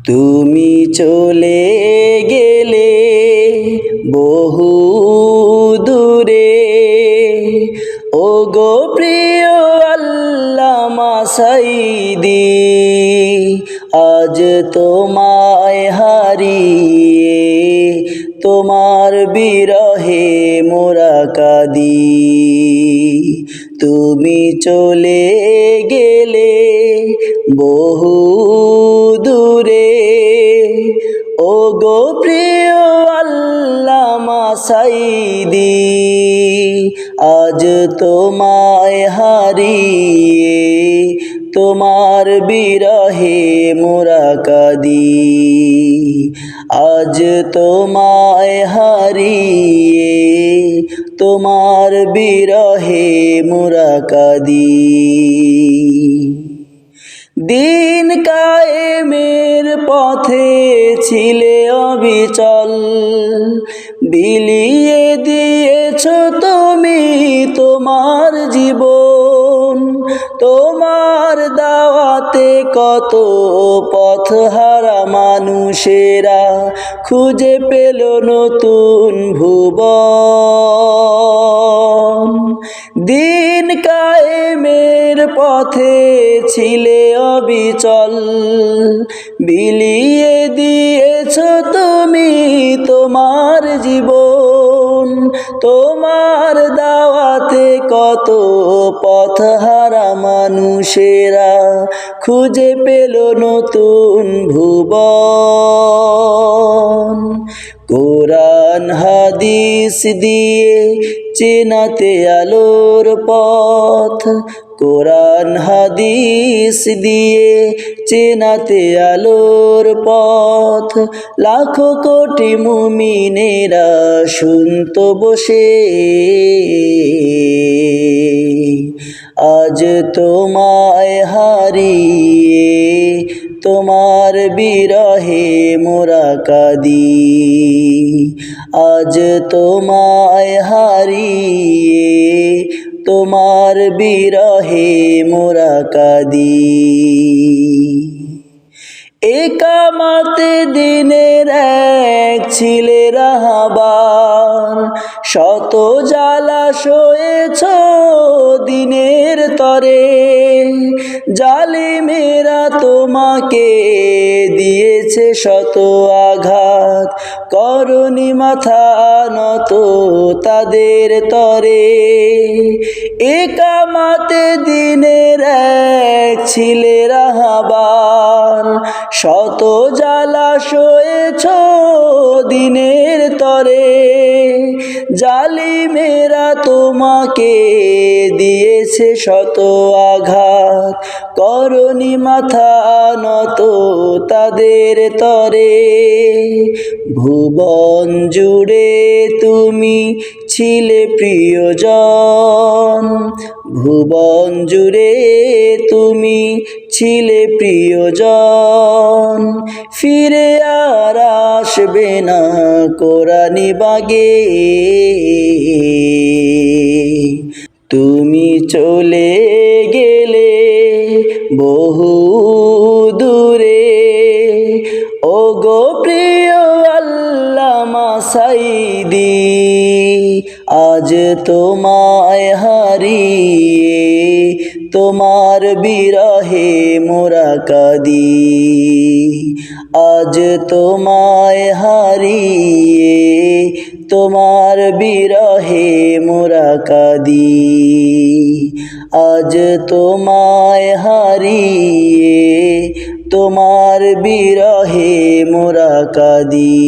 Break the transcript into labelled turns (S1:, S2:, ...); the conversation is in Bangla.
S1: তুমি চলে গেলে বহু দূরে, ওগো প্রিয় আল্লামা সাঈদী, আজ তোমায় হারিয়ে তোমার বিরহে মোরা কাঁদি। তুমি চলে গেলে বহু দূরে, ওগো প্রিয় আল্লামা সাঈদী, আজ তোমায় হারিয়ে তোমার বিরহে মোরা কাঁদি। আজ তোমায় হারিয়ে তোমার বিরহে মোরা কাঁদি। দিন কায়েমের পথে ছিলে অবিচল, বিলিয়ে দিয়েছ তুমি তোমার জীবন। তোমার দাওয়াতে কত পথহারা মানুষেরা খুঁজে পেল নতুন ভুবন। দিন কায়েমের পথে ছিলে অবিচল, বিলিয়ে দিয়েছ তুমি তোমার জীবন। তোমার দাওয়াতে কত পথহারা মানুষেরা খুঁজে পেল নতুন ভুবন। কোরআন হাদিস দিয়ে চেনাতে আলোর পথ, কোরআন হাদিস দিয়ে চেনাতে আলোর পথ, লাখো কোটি মুমিনেরা শুনতো বসে। আজ তোমায় হারিয়ে তোমার বিরহে মোরা কাঁদি। আজ তোমায় হারিয়ে তোমার বিরহে মোরা কাঁদি। একামতে দিনের এক ছিলে রাহবার, শত জ্বালা সয়েছ দিনের তরে। জালিমেরা তোমাকে দিয়েছে শত আঘাত, করনি মাথা নত তাদের তরে। একামতে দিনের এক ছিলে রাহবার, শত জ্বালা সয়েছ দিনের তরে। জালিমেরা তোমাকে দিয়েছে শত আঘাত, করনি মাথা নত তাদের তরে। ভুবন জুড়ে তুমি ছিলে প্রিয়জন, ভুবন জুড়ে তুমি ছিলে প্রিয়জন। ফিরে আর আসবে না কোরআনি বাগে, তুমি চলে গেলে বহু দূরে, ওগো প্রিয় আল্লামা সাঈদী, আজ তোমায় হারিয়ে তোমার বিরহে মোরা কাঁদি। আজ তোমায় হারিয়ে তোমার বিরহে মোরা কাঁদি। আজ তোমায় হারিয়ে তোমার বিরহে মোরা কাঁদি।